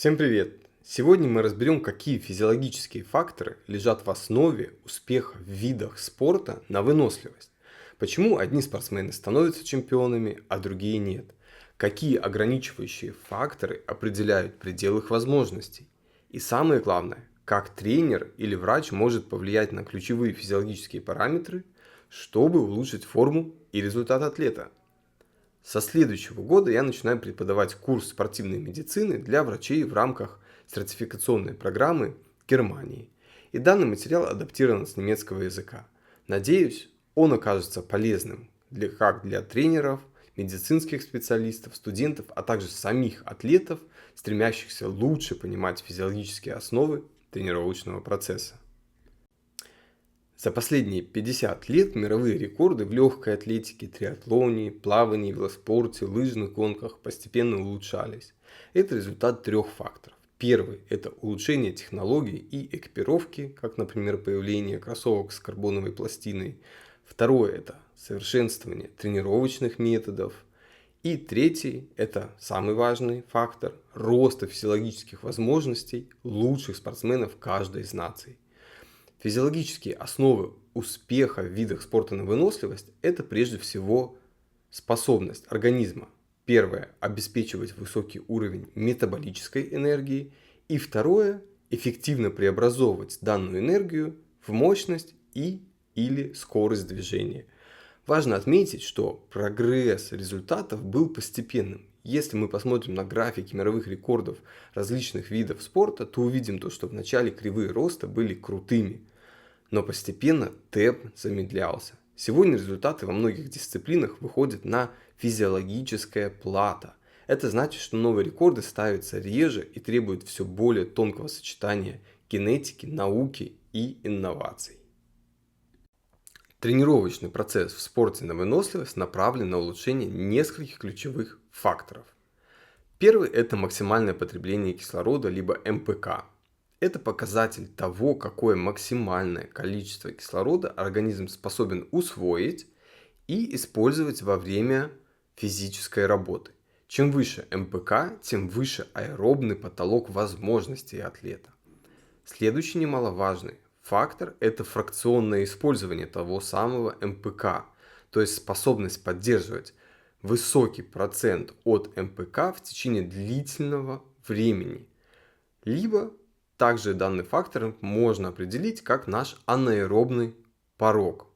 Всем привет! Сегодня мы разберем, какие физиологические факторы лежат в основе успеха в видах спорта на выносливость. Почему одни спортсмены становятся чемпионами, а другие нет? Какие ограничивающие факторы определяют предел их возможностей? И самое главное, как тренер или врач может повлиять на ключевые физиологические параметры, чтобы улучшить форму и результат атлета. Со следующего года я начинаю преподавать курс спортивной медицины для врачей в рамках сертификационной программы Германии. И данный материал адаптирован с немецкого языка. Надеюсь, он окажется полезным как для тренеров, медицинских специалистов, студентов, а также самих атлетов, стремящихся лучше понимать физиологические основы тренировочного процесса. За последние 50 лет мировые рекорды в легкой атлетике, триатлоне, плавании, велоспорте, лыжных гонках постепенно улучшались. Это результат трех факторов. Первый – это улучшение технологий и экипировки, как, например, появление кроссовок с карбоновой пластиной. Второе – это совершенствование тренировочных методов. И третий – это самый важный фактор – роста физиологических возможностей лучших спортсменов каждой из наций. Физиологические основы успеха в видах спорта на выносливость – это прежде всего способность организма. Первое – обеспечивать высокий уровень метаболической энергии. И второе – эффективно преобразовывать данную энергию в мощность или скорость движения. Важно отметить, что прогресс результатов был постепенным. Если мы посмотрим на графики мировых рекордов различных видов спорта, то увидим то, что вначале кривые роста были крутыми, но постепенно темп замедлялся. Сегодня результаты во многих дисциплинах выходят на физиологическое плато. Это значит, что новые рекорды ставятся реже и требуют все более тонкого сочетания генетики, науки и инноваций. Тренировочный процесс в спорте на выносливость направлен на улучшение нескольких ключевых факторов. Первый – это максимальное потребление кислорода, либо МПК. Это показатель того, какое максимальное количество кислорода организм способен усвоить и использовать во время физической работы. Чем выше МПК, тем выше аэробный потолок возможностей атлета. Следующий немаловажный фактор – это фракционное использование того самого МПК, то есть способность поддерживать высокий процент от МПК в течение длительного времени. Либо также данный фактор можно определить как наш анаэробный порог.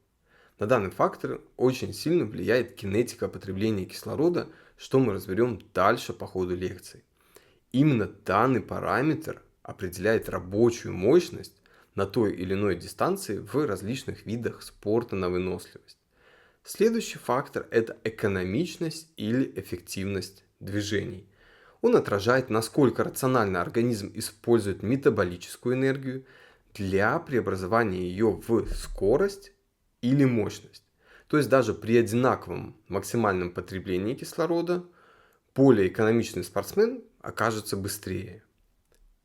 На данный фактор очень сильно влияет кинетика потребления кислорода, что мы разберем дальше по ходу лекции. Именно данный параметр определяет рабочую мощность на той или иной дистанции в различных видах спорта на выносливость. Следующий фактор – это экономичность или эффективность движений. Он отражает, насколько рационально организм использует метаболическую энергию для преобразования ее в скорость или мощность. То есть даже при одинаковом максимальном потреблении кислорода более экономичный спортсмен окажется быстрее.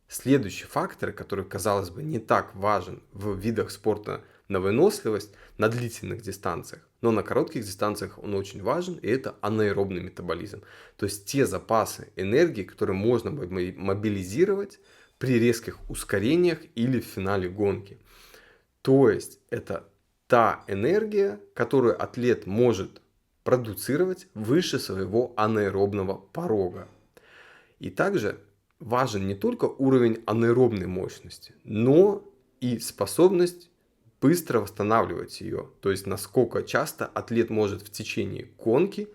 Следующий фактор, который, казалось бы, не так важен в видах спорта на выносливость на длительных дистанциях, но на коротких дистанциях он очень важен, и это анаэробный метаболизм. То есть те запасы энергии, которые можно мобилизировать при резких ускорениях или в финале гонки. То есть это та энергия, которую атлет может продуцировать выше своего анаэробного порога. И также важен не только уровень анаэробной мощности, но и способность быстро восстанавливать ее. То есть насколько часто атлет может в течение гонки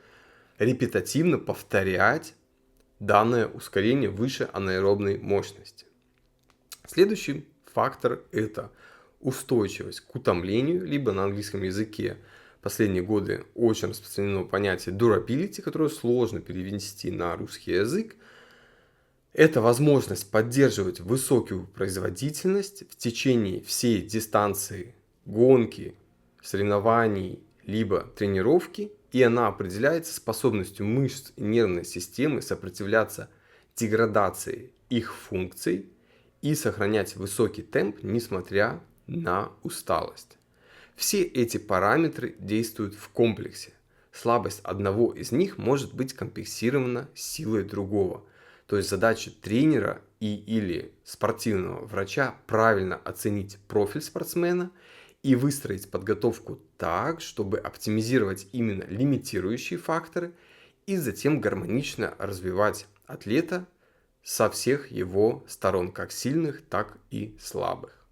репетативно повторять данное ускорение выше анаэробной мощности. Следующий фактор – это устойчивость к утомлению, либо на английском языке в последние годы очень распространено понятие durability, которое сложно перевести на русский язык. Это возможность поддерживать высокую производительность в течение всей дистанции гонки, соревнований, либо тренировки, и она определяется способностью мышц и нервной системы сопротивляться деградации их функций и сохранять высокий темп, несмотря на усталость. Все эти параметры действуют в комплексе. Слабость одного из них может быть компенсирована силой другого. То есть задача тренера или спортивного врача правильно оценить профиль спортсмена и выстроить подготовку так, чтобы оптимизировать именно лимитирующие факторы и затем гармонично развивать атлета со всех его сторон, как сильных, так и слабых.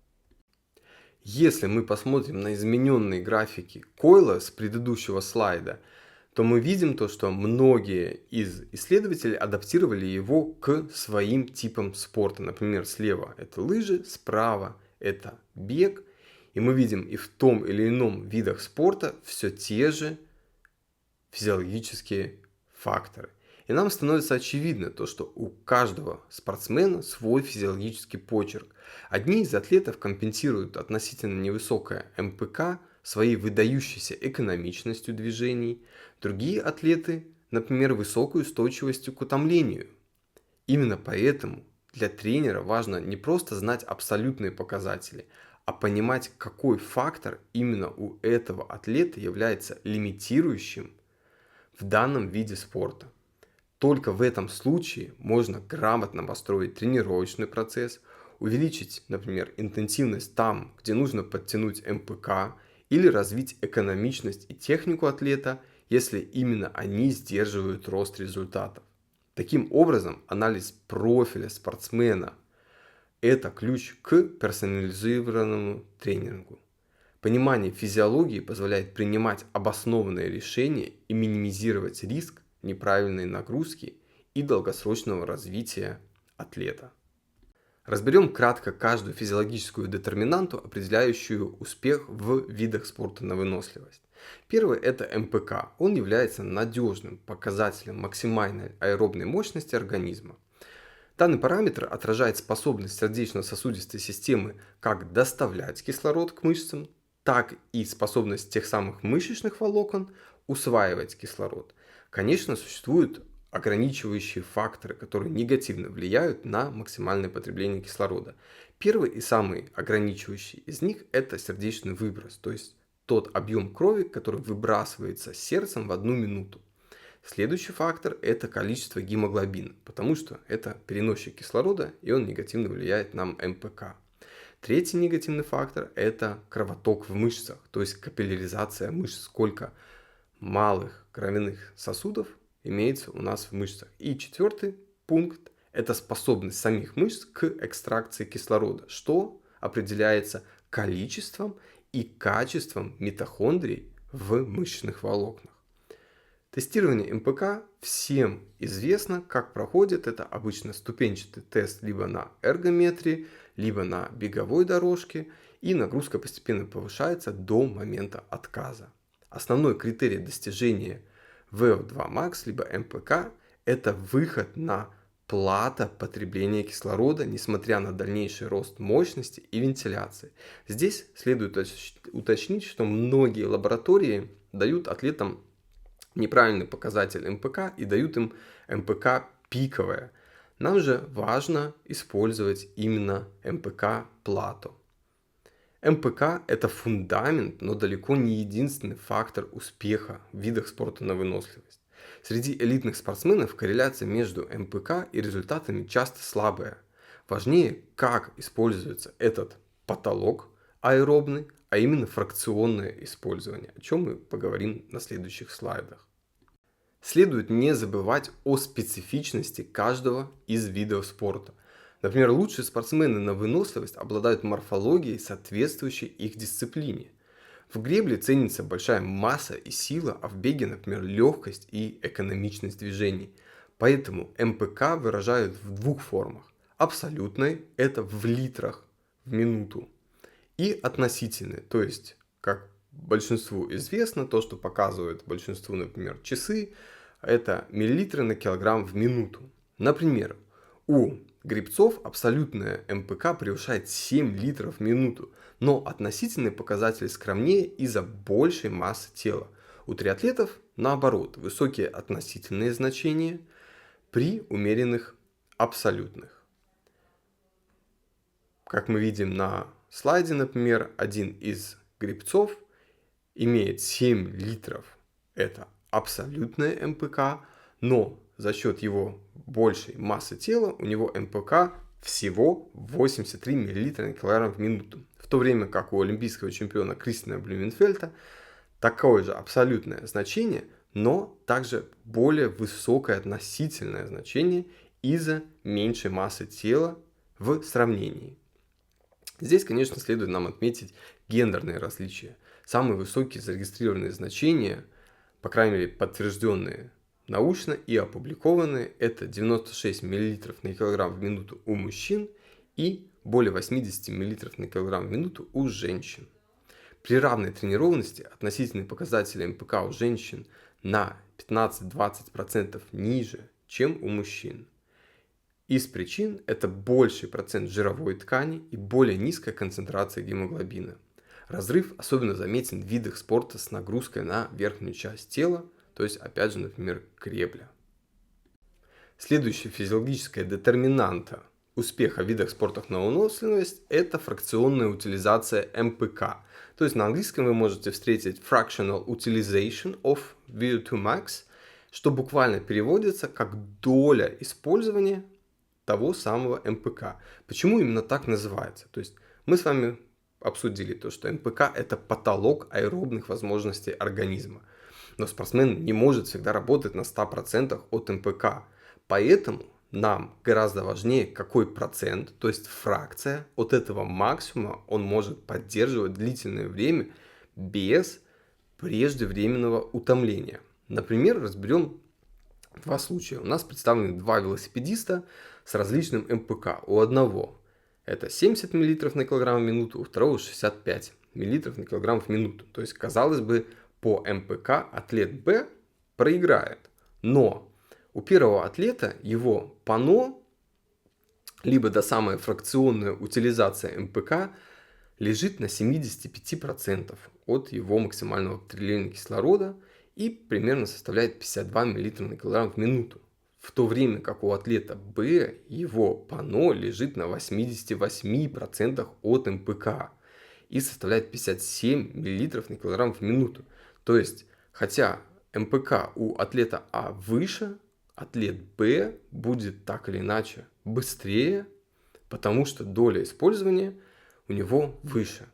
Если мы посмотрим на измененные графики Койла с предыдущего слайда, то мы видим то, что многие из исследователей адаптировали его к своим типам спорта. Например, слева это лыжи, справа это бег. И мы видим и в том или ином видах спорта все те же физиологические факторы. И нам становится очевидно то, что у каждого спортсмена свой физиологический почерк. Одни из атлетов компенсируют относительно невысокое МПК своей выдающейся экономичностью движений, другие атлеты, например, высокой устойчивостью к утомлению. Именно поэтому для тренера важно не просто знать абсолютные показатели, а понимать, какой фактор именно у этого атлета является лимитирующим в данном виде спорта. Только в этом случае можно грамотно построить тренировочный процесс, увеличить, например, интенсивность там, где нужно подтянуть МПК, или развить экономичность и технику атлета, если именно они сдерживают рост результатов. Таким образом, анализ профиля спортсмена – это ключ к персонализированному тренингу. Понимание физиологии позволяет принимать обоснованные решения и минимизировать риск неправильной нагрузки и долгосрочного развития атлета. Разберем кратко каждую физиологическую детерминанту, определяющую успех в видах спорта на выносливость. Первый – это МПК. Он является надежным показателем максимальной аэробной мощности организма. Данный параметр отражает способность сердечно-сосудистой системы как доставлять кислород к мышцам, так и способность тех самых мышечных волокон усваивать кислород. Конечно, существуют ограничивающие факторы, которые негативно влияют на максимальное потребление кислорода. Первый и самый ограничивающий из них – это сердечный выброс, то есть тот объем крови, который выбрасывается сердцем в 1 минуту. Следующий фактор – это количество гемоглобина, потому что это переносчик кислорода, и он негативно влияет на МПК. Третий негативный фактор – это кровоток в мышцах, то есть капилляризация мышц, сколько малых кровяных сосудов имеется у нас в мышцах. И четвертый пункт – это способность самих мышц к экстракции кислорода, что определяется количеством и качеством митохондрий в мышечных волокнах. Тестирование МПК всем известно, как проходит. Это обычно ступенчатый тест либо на эргометрии, либо на беговой дорожке, и нагрузка постепенно повышается до момента отказа. Основной критерий достижения VO2 max либо МПК – это выход на плато потребления кислорода, несмотря на дальнейший рост мощности и вентиляции. Здесь следует уточнить, что многие лаборатории дают атлетам неправильный показатель МПК и дают им МПК пиковое. Нам же важно использовать именно МПК плато. МПК – это фундамент, но далеко не единственный фактор успеха в видах спорта на выносливость. Среди элитных спортсменов корреляция между МПК и результатами часто слабая. Важнее, как используется этот потолок аэробный, а именно фракционное использование, о чем мы поговорим на следующих слайдах. Следует не забывать о специфичности каждого из видов спорта. Например, лучшие спортсмены на выносливость обладают морфологией, соответствующей их дисциплине. В гребле ценится большая масса и сила, а в беге, например, легкость и экономичность движений. Поэтому МПК выражают в двух формах. Абсолютной – это в литрах в минуту. И относительной, то есть, как большинству известно, то, что показывают большинству, например, часы, это миллилитры на килограмм в минуту. Например, у гребцов абсолютная МПК превышает 7 литров в минуту, но относительный показатель скромнее из-за большей массы тела. У триатлетов, наоборот, высокие относительные значения при умеренных абсолютных. Как мы видим на слайде, например, один из гребцов имеет 7 литров, это абсолютная МПК, но за счет его большей массы тела у него МПК всего 83 мл на килограмм в минуту, в то время как у олимпийского чемпиона Кристина Блюменфельта такое же абсолютное значение, но также более высокое относительное значение из-за меньшей массы тела в сравнении. Здесь, конечно, следует нам отметить гендерные различия. Самые высокие зарегистрированные значения, по крайней мере подтвержденные научно и опубликованные, это 96 мл на килограмм в минуту у мужчин и более 80 мл на килограмм в минуту у женщин. При равной тренированности относительные показатели МПК у женщин на 15-20% ниже, чем у мужчин. Из причин это больший процент жировой ткани и более низкая концентрация гемоглобина. Разрыв особенно заметен в видах спорта с нагрузкой на верхнюю часть тела, то есть опять же, например, гребля. Следующая физиологическая детерминанта успеха в видах спорта на выносливость – это фракционная утилизация МПК. То есть на английском вы можете встретить fractional utilization of VO2 max, что буквально переводится как доля использования того самого МПК. Почему именно так называется? То есть мы с вами обсудили то, что МПК – это потолок аэробных возможностей организма. Но спортсмен не может всегда работать на 100% от МПК. Поэтому нам гораздо важнее, какой процент, то есть фракция от этого максимума он может поддерживать длительное время без преждевременного утомления. Например, разберем два случая. У нас представлены два велосипедиста с различным МПК. У одного это 70 мл на килограмм в минуту, у второго 65 мл на килограмм в минуту. То есть, казалось бы, по МПК атлет Б проиграет. Но у первого атлета его ПАНО, либо до самая фракционная утилизация МПК, лежит на 75% от его максимального потребления кислорода и примерно составляет 52 мл на килограмм в минуту. В то время как у атлета Б его ПАНО лежит на 88% от МПК и составляет 57 мл на килограмм в минуту. То есть, хотя МПК у атлета А выше, атлет Б будет так или иначе быстрее, потому что доля использования у него выше.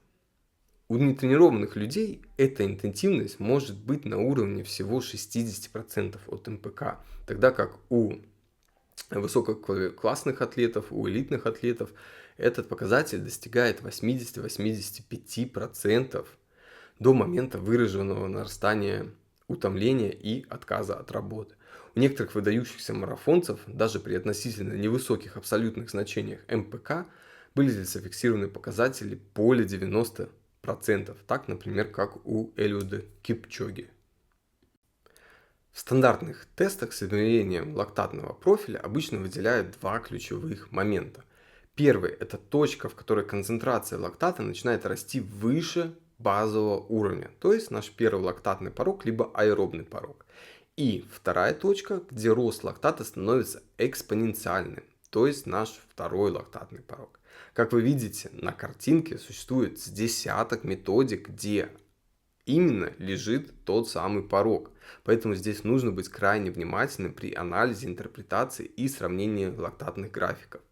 У нетренированных людей эта интенсивность может быть на уровне всего 60% от МПК, тогда как у высококлассных атлетов, у элитных атлетов этот показатель достигает 80-85% до момента выраженного нарастания утомления и отказа от работы. У некоторых выдающихся марафонцев, даже при относительно невысоких абсолютных значениях МПК, были зафиксированы показатели более 90%. Так, например, как у Элиуда Кипчоги. В стандартных тестах с измерением лактатного профиля обычно выделяют два ключевых момента. Первый – это точка, в которой концентрация лактата начинает расти выше базового уровня, то есть наш первый лактатный порог, либо аэробный порог. И вторая точка, где рост лактата становится экспоненциальным, то есть наш второй лактатный порог. Как вы видите, на картинке существует с десяток методик, где именно лежит тот самый порог. Поэтому здесь нужно быть крайне внимательным при анализе, интерпретации и сравнении лактатных графиков.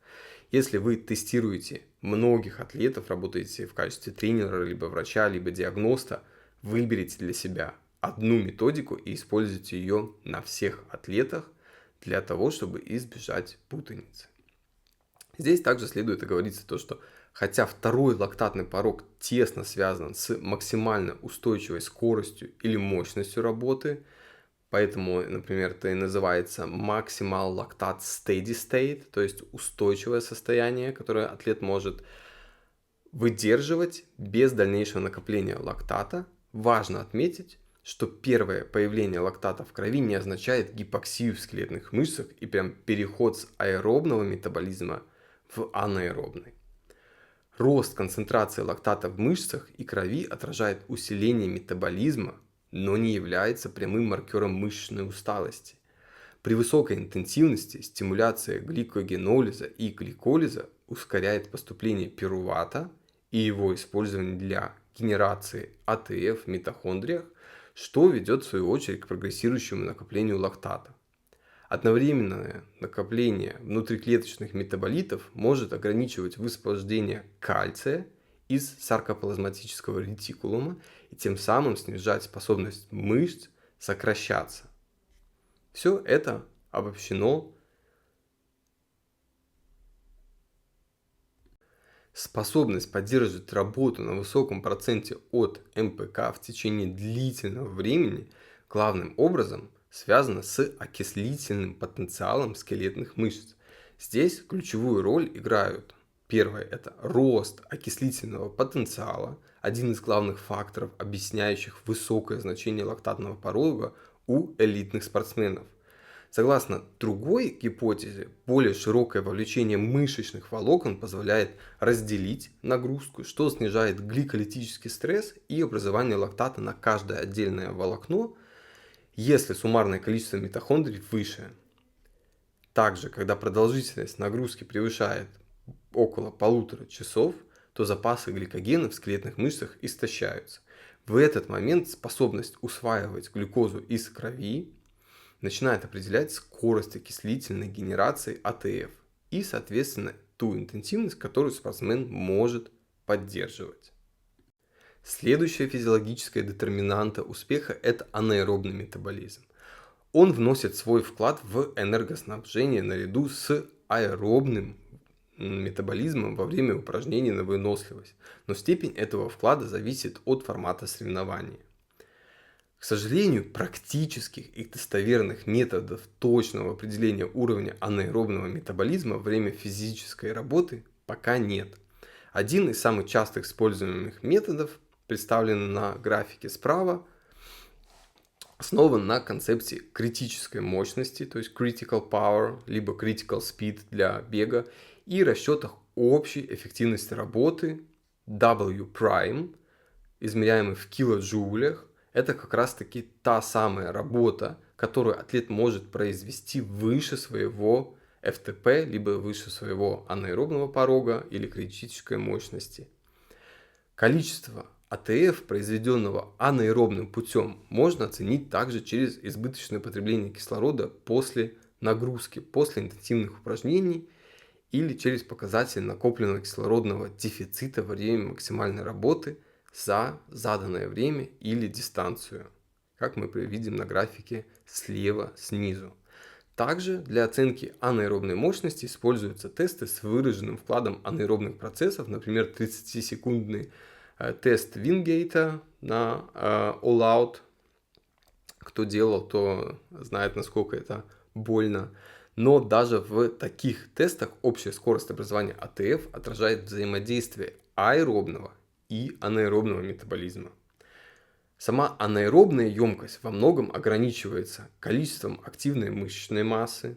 Если вы тестируете многих атлетов, работаете в качестве тренера, либо врача, либо диагноста, выберите для себя одну методику и используйте ее на всех атлетах для того, чтобы избежать путаницы. Здесь также следует оговориться то, что хотя второй лактатный порог тесно связан с максимально устойчивой скоростью или мощностью работы, поэтому, например, это и называется Maximal Lactate Steady State, то есть устойчивое состояние, которое атлет может выдерживать без дальнейшего накопления лактата. Важно отметить, что первое появление лактата в крови не означает гипоксию в скелетных мышцах и прям переход с аэробного метаболизма в анаэробный. Рост концентрации лактата в мышцах и крови отражает усиление метаболизма, но не является прямым маркером мышечной усталости. При высокой интенсивности стимуляция гликогенолиза и гликолиза ускоряет поступление пирувата и его использование для генерации АТФ в митохондриях, что ведет в свою очередь к прогрессирующему накоплению лактата. Одновременное накопление внутриклеточных метаболитов может ограничивать высвобождение кальция из саркоплазматического ретикулума и тем самым снижать способность мышц сокращаться. Все это обобщено. Способность поддерживать работу на высоком проценте от МПК в течение длительного времени главным образом связана с окислительным потенциалом скелетных мышц. Здесь ключевую роль играют: первое – это рост окислительного потенциала, один из главных факторов, объясняющих высокое значение лактатного порога у элитных спортсменов. Согласно другой гипотезе, более широкое вовлечение мышечных волокон позволяет разделить нагрузку, что снижает гликолитический стресс и образование лактата на каждое отдельное волокно, если суммарное количество митохондрий выше. Также, когда продолжительность нагрузки превышает около 1,5 часов, то запасы гликогена в скелетных мышцах истощаются. В этот момент способность усваивать глюкозу из крови начинает определять скорость окислительной генерации АТФ и, соответственно, ту интенсивность, которую спортсмен может поддерживать. Следующая физиологическая детерминанта успеха – это анаэробный метаболизм. Он вносит свой вклад в энергоснабжение наряду с аэробным метаболизмом во время упражнений на выносливость, но степень этого вклада зависит от формата соревнования. К сожалению, практических и достоверных методов точного определения уровня анаэробного метаболизма во время физической работы пока нет. Один из самых часто используемых методов, представленный на графике справа, основан на концепции критической мощности, то есть critical power, либо critical speed для бега, и расчетах общей эффективности работы W', измеряемой в килоджоулях. Это как раз таки та самая работа, которую атлет может произвести выше своего FTP, либо выше своего анаэробного порога или критической мощности. Количество АТФ, произведенного анаэробным путем, можно оценить также через избыточное потребление кислорода после нагрузки, после интенсивных упражнений, или через показатель накопленного кислородного дефицита во время максимальной работы за заданное время или дистанцию, как мы видим на графике слева снизу. Также для оценки анаэробной мощности используются тесты с выраженным вкладом анаэробных процессов, например, 30-секундный тест Вингейта на All Out. Кто делал, то знает, насколько это больно. Но даже в таких тестах общая скорость образования АТФ отражает взаимодействие аэробного и анаэробного метаболизма. Сама анаэробная емкость во многом ограничивается количеством активной мышечной массы,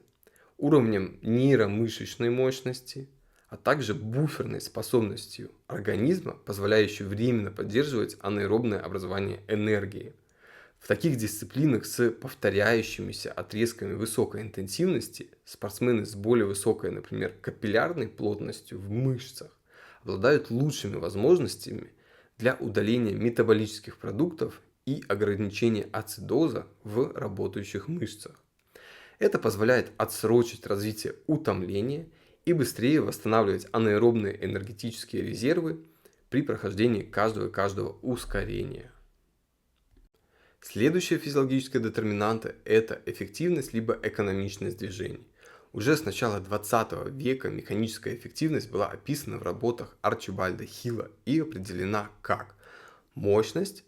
уровнем нейромышечной мощности, а также буферной способностью организма, позволяющей временно поддерживать анаэробное образование энергии. В таких дисциплинах с повторяющимися отрезками высокой интенсивности спортсмены с более высокой, например, капиллярной плотностью в мышцах обладают лучшими возможностями для удаления метаболических продуктов и ограничения ацидоза в работающих мышцах. Это позволяет отсрочить развитие утомления и быстрее восстанавливать анаэробные энергетические резервы при прохождении каждого ускорения. Следующая физиологическая детерминанта – это эффективность либо экономичность движений. Уже с начала 20 века механическая эффективность была описана в работах Арчибальда Хилла и определена как мощность,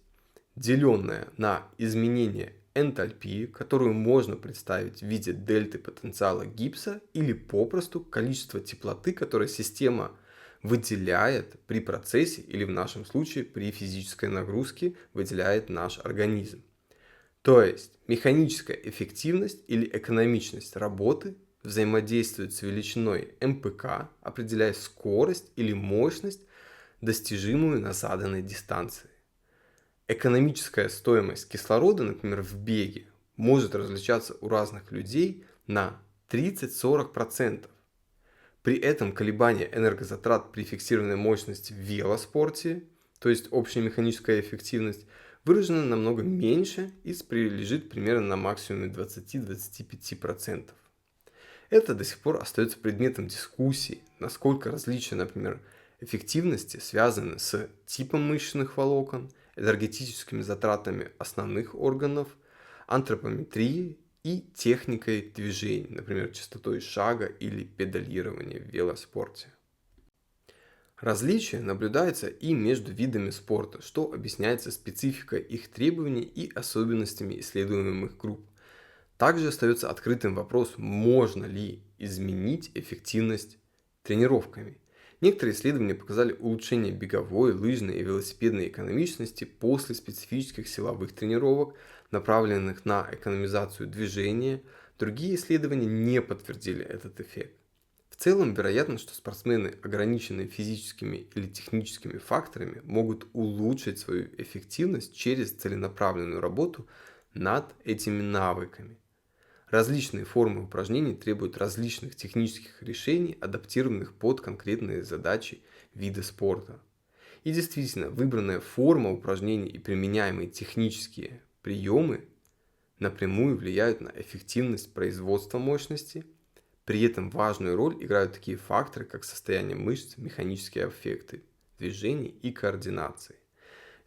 деленная на изменение энтальпии, которую можно представить в виде дельты потенциала гипса, или попросту количество теплоты, которое система выделяет при процессе или в нашем случае при физической нагрузке выделяет наш организм. То есть механическая эффективность или экономичность работы взаимодействует с величиной МПК, определяя скорость или мощность, достижимую на заданной дистанции. Экономическая стоимость кислорода, например, в беге, может различаться у разных людей на 30-40%. При этом колебания энергозатрат при фиксированной мощности в велоспорте, то есть общая механическая эффективность, выражена намного меньше и лежит примерно на максимуме 20-25%. Это до сих пор остается предметом дискуссий, насколько различия, например, эффективности связаны с типом мышечных волокон, энергетическими затратами основных органов, антропометрией и техникой движений, например, частотой шага или педалирования в велоспорте. Различия наблюдаются и между видами спорта, что объясняется спецификой их требований и особенностями исследуемых групп. Также остается открытым вопрос, можно ли изменить эффективность тренировками. Некоторые исследования показали улучшение беговой, лыжной и велосипедной экономичности после специфических силовых тренировок, направленных на экономизацию движения. Другие исследования не подтвердили этот эффект. В целом, вероятно, что спортсмены, ограниченные физическими или техническими факторами, могут улучшить свою эффективность через целенаправленную работу над этими навыками. Различные формы упражнений требуют различных технических решений, адаптированных под конкретные задачи вида спорта. И действительно, выбранная форма упражнений и применяемые технические приемы напрямую влияют на эффективность производства мощности. При этом важную роль играют такие факторы, как состояние мышц, механические эффекты движений и координации.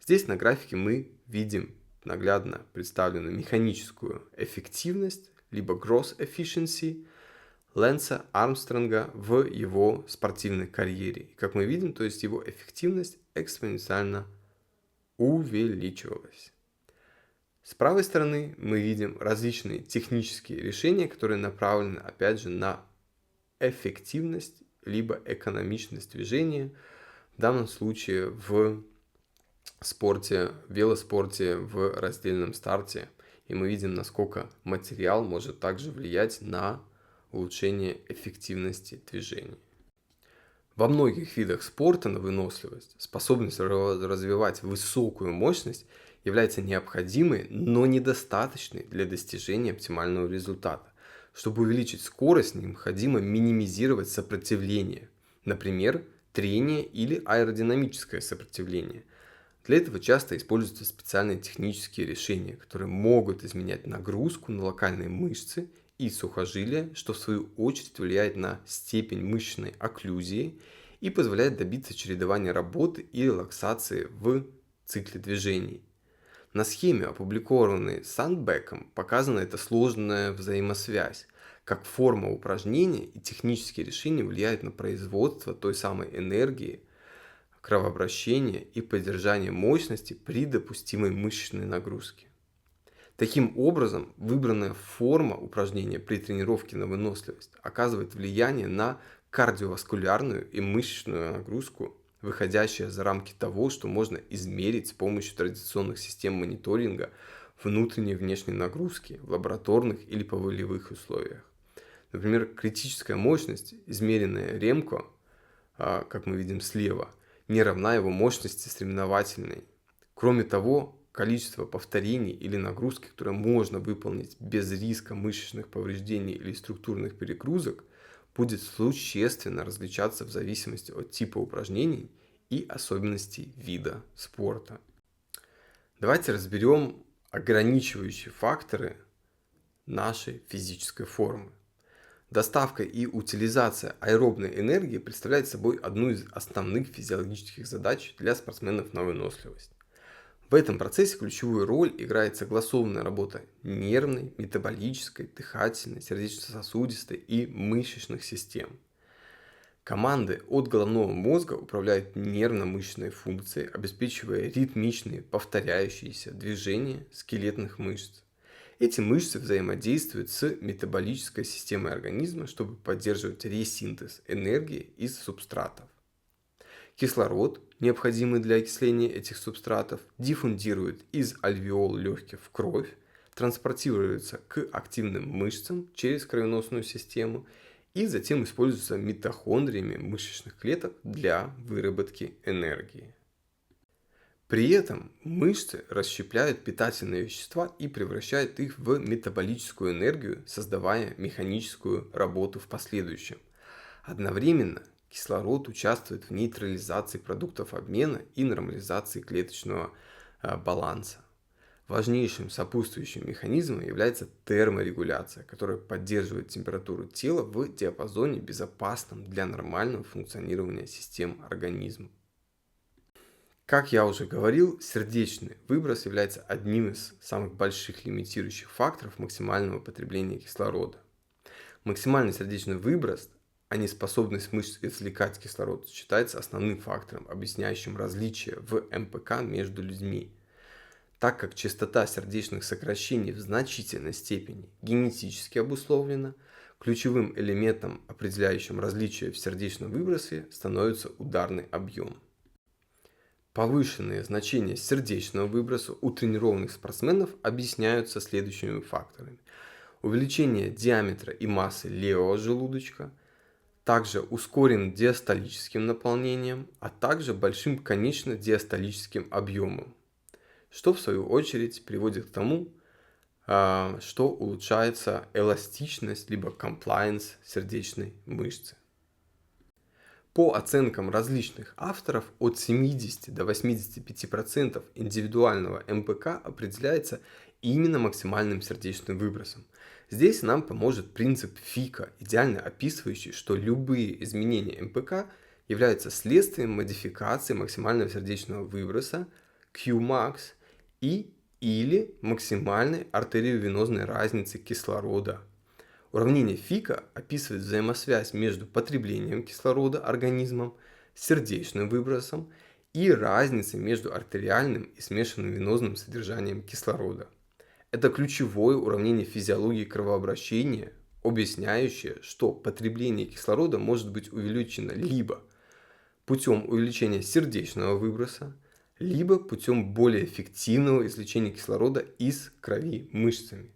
Здесь на графике мы видим наглядно представленную механическую эффективность, либо gross efficiency Лэнса Армстронга в его спортивной карьере. И как мы видим, то есть его эффективность экспоненциально увеличивалась. С правой стороны мы видим различные технические решения, которые направлены опять же на эффективность либо экономичность движения, в данном случае в спорте, велоспорте в раздельном старте. И мы видим, насколько материал может также влиять на улучшение эффективности движения. Во многих видах спорта на выносливость способность развивать высокую мощность является необходимой, но недостаточной для достижения оптимального результата. Чтобы увеличить скорость, необходимо минимизировать сопротивление, например, трение или аэродинамическое сопротивление. Для этого часто используются специальные технические решения, которые могут изменять нагрузку на локальные мышцы и сухожилия, что в свою очередь влияет на степень мышечной окклюзии и позволяет добиться чередования работы и релаксации в цикле движений. На схеме, опубликованной Сандбеком, показана эта сложная взаимосвязь, как форма упражнения и технические решения влияют на производство той самой энергии, кровообращение и поддержание мощности при допустимой мышечной нагрузке. Таким образом, выбранная форма упражнения при тренировке на выносливость оказывает влияние на кардиоваскулярную и мышечную нагрузку, выходящая за рамки того, что можно измерить с помощью традиционных систем мониторинга внутренней и внешней нагрузки в лабораторных или полевых условиях. Например, критическая мощность, измеренная Ремко, как мы видим слева, не равна его мощности соревновательной. Кроме того, количество повторений или нагрузки, которые можно выполнить без риска мышечных повреждений или структурных перегрузок, будет существенно различаться в зависимости от типа упражнений и особенностей вида спорта. Давайте разберем ограничивающие факторы нашей физической формы. Доставка и утилизация аэробной энергии представляет собой одну из основных физиологических задач для спортсменов на выносливость. В этом процессе ключевую роль играет согласованная работа нервной, метаболической, дыхательной, сердечно-сосудистой и мышечных систем. Команды от головного мозга управляют нервно-мышечной функцией, обеспечивая ритмичные, повторяющиеся движения скелетных мышц. Эти мышцы взаимодействуют с метаболической системой организма, чтобы поддерживать ресинтез энергии из субстратов. Кислород, необходимый для окисления этих субстратов, диффундирует из альвеол легких в кровь, транспортируется к активным мышцам через кровеносную систему и затем используется митохондриями мышечных клеток для выработки энергии. При этом мышцы расщепляют питательные вещества и превращают их в метаболическую энергию, создавая механическую работу в последующем. Одновременно кислород участвует в нейтрализации продуктов обмена и нормализации клеточного баланса. Важнейшим сопутствующим механизмом является терморегуляция, которая поддерживает температуру тела в диапазоне, безопасном для нормального функционирования систем организма. Как я уже говорил, сердечный выброс является одним из самых больших лимитирующих факторов максимального потребления кислорода. Максимальный сердечный выброс, а не способность мышц извлекать кислород, считается основным фактором, объясняющим различия в МПК между людьми. Так как частота сердечных сокращений в значительной степени генетически обусловлена, ключевым элементом, определяющим различия в сердечном выбросе, становится ударный объем. Повышенные значения сердечного выброса у тренированных спортсменов объясняются следующими факторами. Увеличение диаметра и массы левого желудочка, также ускоренным диастолическим наполнением, а также большим конечно-диастолическим объемом, что в свою очередь приводит к тому, что улучшается эластичность либо комплаенс сердечной мышцы. По оценкам различных авторов, от 70 до 85% индивидуального МПК определяется именно максимальным сердечным выбросом. Здесь нам поможет принцип Фика, идеально описывающий, что любые изменения МПК являются следствием модификации максимального сердечного выброса Qmax и или максимальной артериовенозной разницы кислорода. Уравнение Фика описывает взаимосвязь между потреблением кислорода организмом, сердечным выбросом и разницей между артериальным и смешанным венозным содержанием кислорода. Это ключевое уравнение физиологии кровообращения, объясняющее, что потребление кислорода может быть увеличено либо путем увеличения сердечного выброса, либо путем более эффективного извлечения кислорода из крови мышцами.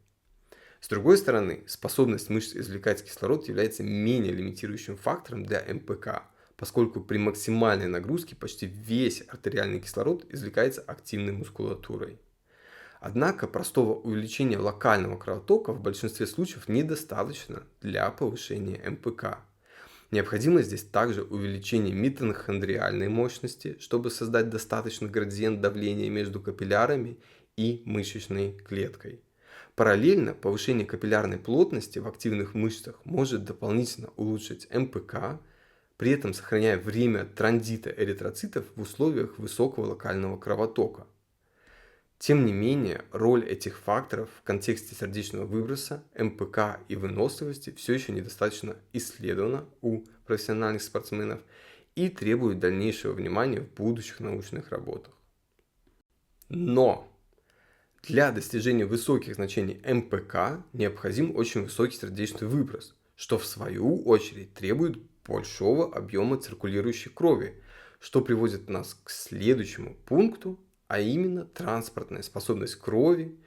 С другой стороны, способность мышц извлекать кислород является менее лимитирующим фактором для МПК, поскольку при максимальной нагрузке почти весь артериальный кислород извлекается активной мускулатурой. Однако простого увеличения локального кровотока в большинстве случаев недостаточно для повышения МПК. Необходимо здесь также увеличение митохондриальной мощности, чтобы создать достаточный градиент давления между капиллярами и мышечной клеткой. Параллельно повышение капиллярной плотности в активных мышцах может дополнительно улучшить МПК, при этом сохраняя время транзита эритроцитов в условиях высокого локального кровотока. Тем не менее, роль этих факторов в контексте сердечного выброса, МПК и выносливости все еще недостаточно исследована у профессиональных спортсменов и требует дальнейшего внимания в будущих научных работах. Но для достижения высоких значений МПК необходим очень высокий сердечный выброс, что в свою очередь требует большого объема циркулирующей крови, что приводит нас к следующему пункту, а именно транспортная способность крови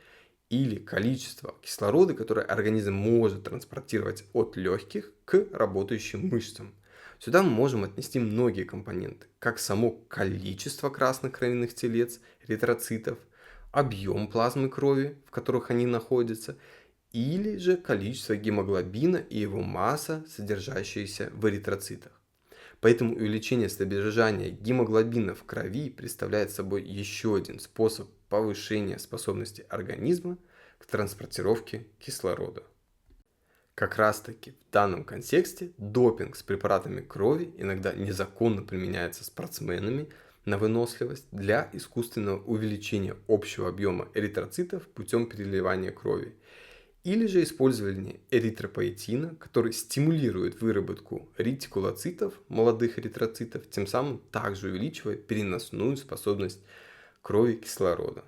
или количество кислорода, которое организм может транспортировать от легких к работающим мышцам. Сюда мы можем отнести многие компоненты, как само количество красных кровяных телец, эритроцитов, объем плазмы крови, в которых они находятся, или же количество гемоглобина и его масса, содержащаяся в эритроцитах. Поэтому увеличение содержания гемоглобина в крови представляет собой еще один способ повышения способности организма к транспортировке кислорода. Как раз таки в данном контексте допинг с препаратами крови иногда незаконно применяется спортсменами на выносливость для искусственного увеличения общего объема эритроцитов путем переливания крови, или же использование эритропоэтина, который стимулирует выработку ретикулоцитов, молодых эритроцитов, тем самым также увеличивая переносную способность крови кислорода.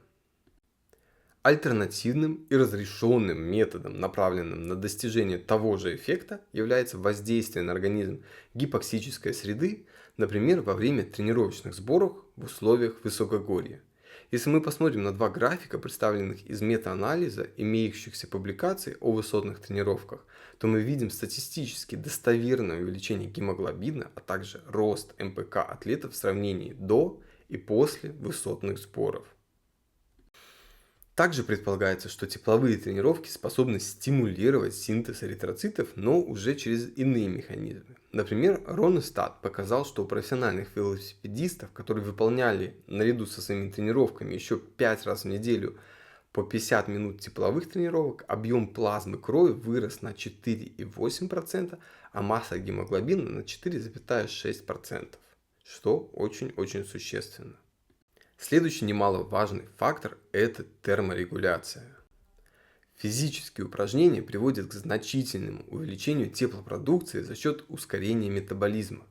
Альтернативным и разрешенным методом, направленным на достижение того же эффекта, является воздействие на организм гипоксической среды, например, во время тренировочных сборов в условиях высокогорья. Если мы посмотрим на два графика, представленных из метаанализа имеющихся публикаций о высотных тренировках, то мы видим статистически достоверное увеличение гемоглобина, а также рост МПК атлетов в сравнении до и после высотных сборов. Также предполагается, что тепловые тренировки способны стимулировать синтез эритроцитов, но уже через иные механизмы. Например, Ронестад показал, что у профессиональных велосипедистов, которые выполняли наряду со своими тренировками еще 5 раз в неделю По 50 минут тепловых тренировок объем плазмы крови вырос на 4,8%, а масса гемоглобина на 4,6%, что очень-очень существенно. Следующий немаловажный фактор – это терморегуляция. Физические упражнения приводят к значительному увеличению теплопродукции за счет ускорения метаболизма,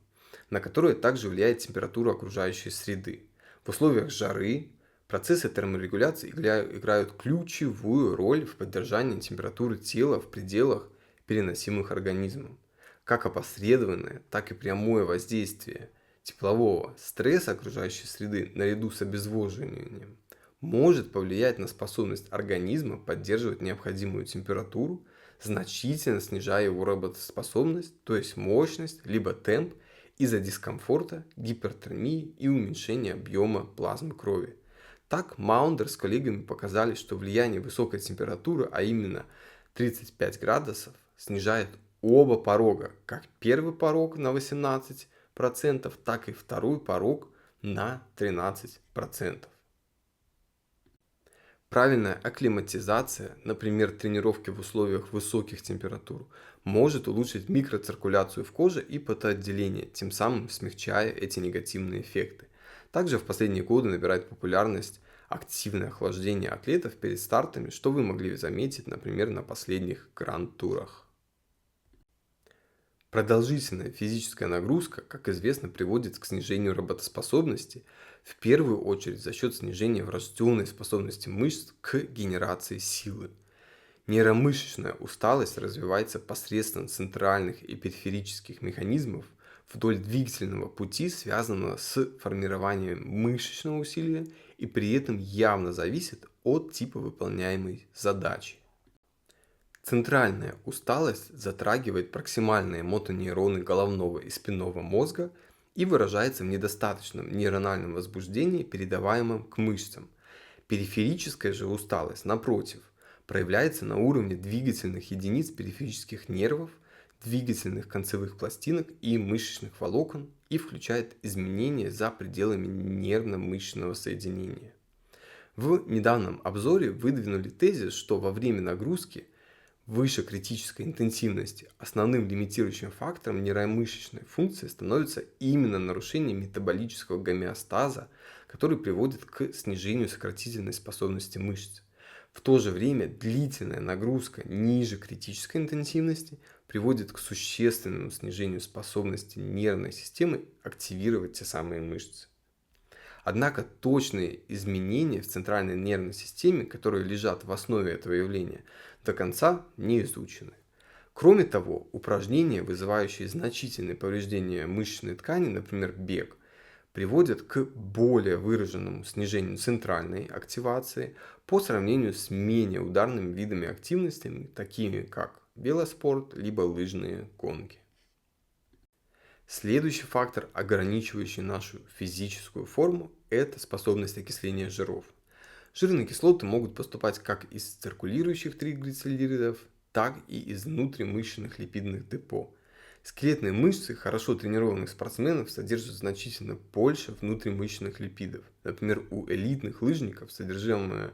на которое также влияет температура окружающей среды. В условиях жары процессы терморегуляции играют ключевую роль в поддержании температуры тела в пределах, переносимых организмом. Как опосредованное, так и прямое воздействие теплового стресса окружающей среды наряду с обезвоживанием может повлиять на способность организма поддерживать необходимую температуру, значительно снижая его работоспособность, то есть мощность, либо темп из-за дискомфорта, гипертермии и уменьшения объема плазмы крови. Так, Маундер с коллегами показали, что влияние высокой температуры, а именно 35 градусов, снижает оба порога, как первый порог на 18%, так и второй порог на 13%. Правильная акклиматизация, например, тренировки в условиях высоких температур, может улучшить микроциркуляцию в коже и потоотделение, тем самым смягчая эти негативные эффекты. Также в последние годы набирает популярность активное охлаждение атлетов перед стартами, что вы могли заметить, например, на последних гранд-турах. Продолжительная физическая нагрузка, как известно, приводит к снижению работоспособности, в первую очередь за счет снижения врожденной способности мышц к генерации силы. Нейромышечная усталость развивается посредством центральных и периферических механизмов вдоль двигательного пути, связанного с формированием мышечного усилия и при этом явно зависит от типа выполняемой задачи. Центральная усталость затрагивает проксимальные мотонейроны головного и спинного мозга и выражается в недостаточном нейрональном возбуждении, передаваемом к мышцам. Периферическая же усталость, напротив, проявляется на уровне двигательных единиц периферических нервов, двигательных концевых пластинок и мышечных волокон и включает изменения за пределами нервно-мышечного соединения. В недавнем обзоре выдвинули тезис, что во время нагрузки выше критической интенсивности основным лимитирующим фактором нейромышечной функции становится именно нарушение метаболического гомеостаза, который приводит к снижению сократительной способности мышц. В то же время длительная нагрузка ниже критической интенсивности приводит к существенному снижению способности нервной системы активировать те самые мышцы. Однако точные изменения в центральной нервной системе, которые лежат в основе этого явления, до конца не изучены. Кроме того, упражнения, вызывающие значительные повреждения мышечной ткани, например, бег, приводят к более выраженному снижению центральной активации по сравнению с менее ударными видами активности, такими как велоспорт либо лыжные гонки. Следующий фактор, ограничивающий нашу физическую форму, это способность окисления жиров. Жирные кислоты могут поступать как из циркулирующих триглицеридов, так и из внутримышечных липидных депо. Скелетные мышцы хорошо тренированных спортсменов содержат значительно больше внутримышечных липидов. Например, у элитных лыжников содержимое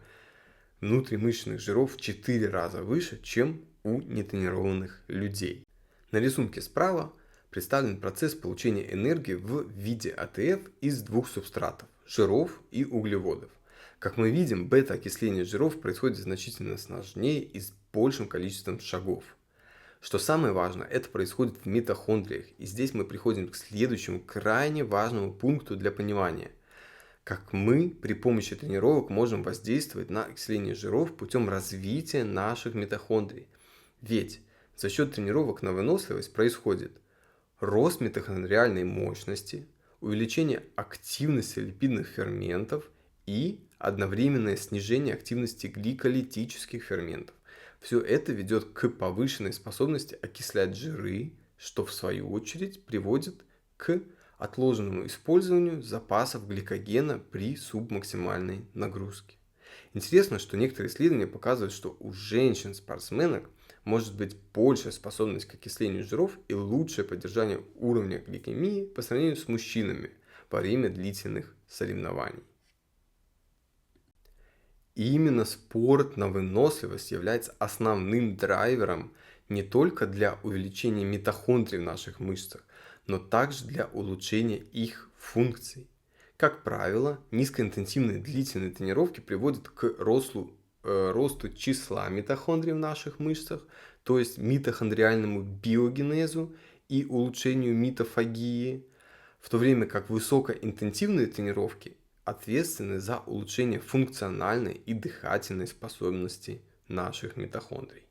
внутримышечных жиров в 4 раза выше, чем у нетренированных людей. На рисунке справа представлен процесс получения энергии в виде АТФ из двух субстратов – жиров и углеводов. Как мы видим, бета-окисление жиров происходит значительно сложнее и с большим количеством шагов. Что самое важное, это происходит в митохондриях, и здесь мы приходим к следующему крайне важному пункту для понимания. Как мы при помощи тренировок можем воздействовать на окисление жиров путем развития наших митохондрий. Ведь за счет тренировок на выносливость происходит рост митохондриальной мощности, увеличение активности липидных ферментов и одновременное снижение активности гликолитических ферментов. Все это ведет к повышенной способности окислять жиры, что в свою очередь приводит к отложенному использованию запасов гликогена при субмаксимальной нагрузке. Интересно, что некоторые исследования показывают, что у женщин-спортсменок может быть большая способность к окислению жиров и лучшее поддержание уровня гликемии по сравнению с мужчинами во время длительных соревнований. И именно спорт на выносливость является основным драйвером не только для увеличения митохондрий в наших мышцах, но также для улучшения их функций. Как правило, низкоинтенсивные длительные тренировки приводят к росту числа митохондрий в наших мышцах, то есть митохондриальному биогенезу и улучшению митофагии, в то время как высокоинтенсивные тренировки ответственны за улучшение функциональной и дыхательной способности наших митохондрий.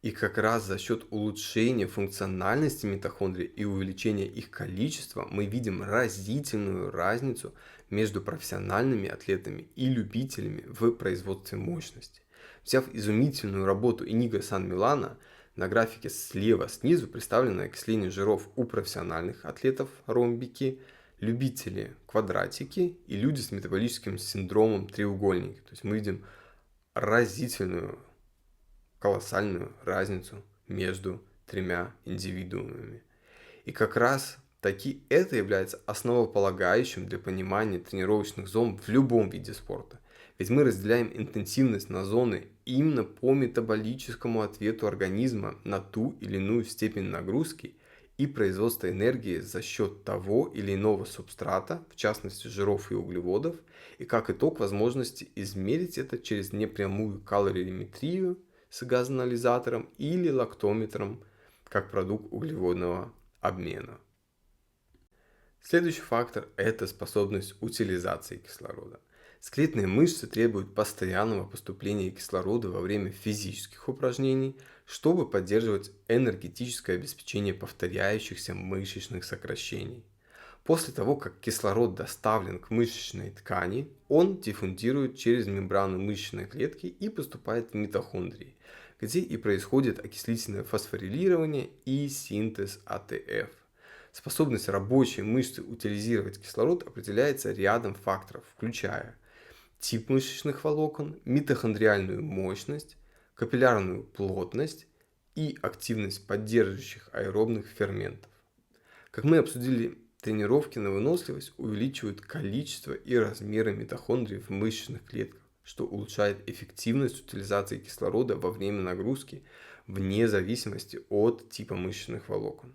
И как раз за счет улучшения функциональности митохондрий и увеличения их количества мы видим разительную разницу между профессиональными атлетами и любителями в производстве мощности. Взяв изумительную работу Иниго Сан-Милана, на графике слева снизу представлено окисление жиров у профессиональных атлетов ромбики, любители квадратики и люди с метаболическим синдромом треугольники. То есть мы видим разительную колоссальную разницу между тремя индивидуумами. И как раз таки это является основополагающим для понимания тренировочных зон в любом виде спорта. Ведь мы разделяем интенсивность на зоны именно по метаболическому ответу организма на ту или иную степень нагрузки и производства энергии за счет того или иного субстрата, в частности жиров и углеводов, и как итог возможности измерить это через непрямую калориметрию с газоанализатором или лактометром как продукт углеводного обмена. Следующий фактор – это способность утилизации кислорода. Скелетные мышцы требуют постоянного поступления кислорода во время физических упражнений, чтобы поддерживать энергетическое обеспечение повторяющихся мышечных сокращений. После того, как кислород доставлен к мышечной ткани, он диффундирует через мембрану мышечной клетки и поступает в митохондрии, где и происходит окислительное фосфорилирование и синтез АТФ. Способность рабочей мышцы утилизировать кислород определяется рядом факторов, включая тип мышечных волокон, митохондриальную мощность, капиллярную плотность и активность поддерживающих аэробных ферментов. Как мы обсудили, тренировки на выносливость увеличивают количество и размеры митохондрий в мышечных клетках, что улучшает эффективность утилизации кислорода во время нагрузки вне зависимости от типа мышечных волокон.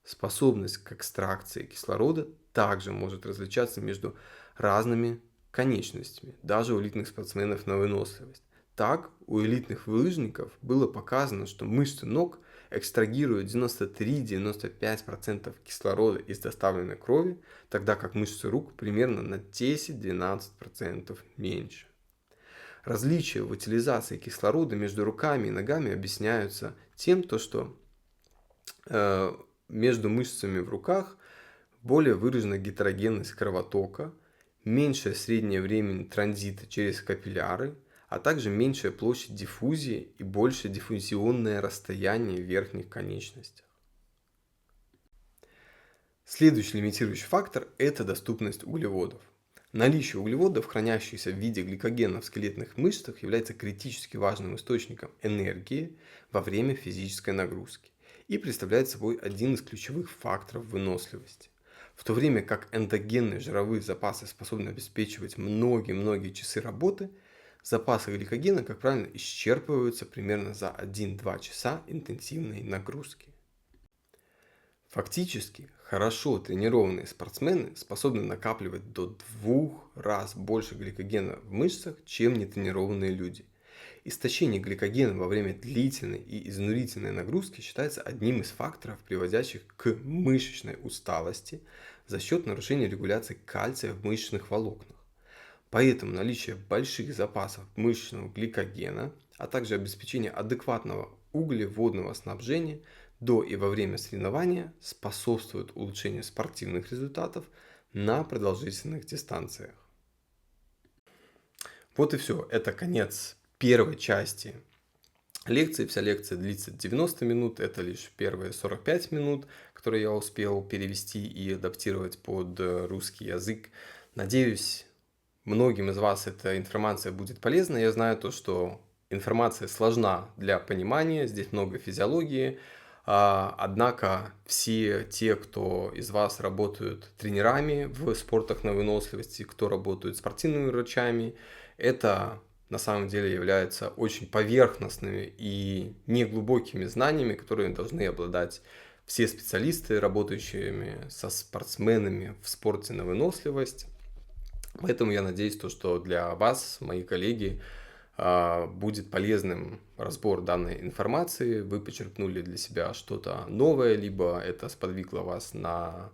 Способность к экстракции кислорода также может различаться между разными конечностями, даже у элитных спортсменов на выносливость. Так, у элитных лыжников было показано, что мышцы ног экстрагируют 93-95% кислорода из доставленной крови, тогда как мышцы рук примерно на 10-12% меньше. Различия в утилизации кислорода между руками и ногами объясняются тем, что между мышцами в руках более выражена гетерогенность кровотока, меньшее среднее время транзита через капилляры, а также меньшая площадь диффузии и большее диффузионное расстояние в верхних конечностях. Следующий лимитирующий фактор – это доступность углеводов. Наличие углеводов, хранящихся в виде гликогена в скелетных мышцах, является критически важным источником энергии во время физической нагрузки и представляет собой один из ключевых факторов выносливости. В то время как эндогенные жировые запасы способны обеспечивать многие часы работы, запасы гликогена, как правило, исчерпываются примерно за 1-2 часа интенсивной нагрузки. Фактически, хорошо тренированные спортсмены способны накапливать до 2 раз больше гликогена в мышцах, чем нетренированные люди. Истощение гликогена во время длительной и изнурительной нагрузки считается одним из факторов, приводящих к мышечной усталости за счет нарушения регуляции кальция в мышечных волокнах. Поэтому наличие больших запасов мышечного гликогена, а также обеспечение адекватного углеводного снабжения до и во время соревнования способствует улучшению спортивных результатов на продолжительных дистанциях. Вот и все. Это конец первой части лекции. Вся лекция длится 90 минут. Это лишь первые 45 минут, которые я успел перевести и адаптировать под русский язык. Надеюсь, многим из вас эта информация будет полезна. Я знаю то, что информация сложна для понимания. Здесь много физиологии, Однако все те, кто из вас работают тренерами в спортах на выносливости, кто работают спортивными врачами, это на самом деле являются очень поверхностными и неглубокими знаниями, которые должны обладать все специалисты, работающими со спортсменами в спорте на выносливость. Поэтому я надеюсь, что для вас, мои коллеги, будет полезным разбор данной информации. Вы почерпнули для себя что-то новое, либо это сподвигло вас на,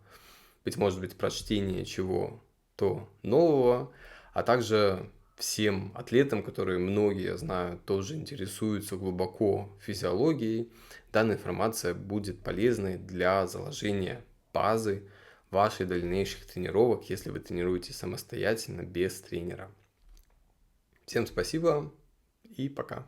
может быть, прочтение чего-то нового, а также всем атлетам, которые многие, я знаю, тоже интересуются глубоко физиологией, данная информация будет полезной для заложения базы ваших дальнейших тренировок, если вы тренируетесь самостоятельно, без тренера. Всем спасибо и пока.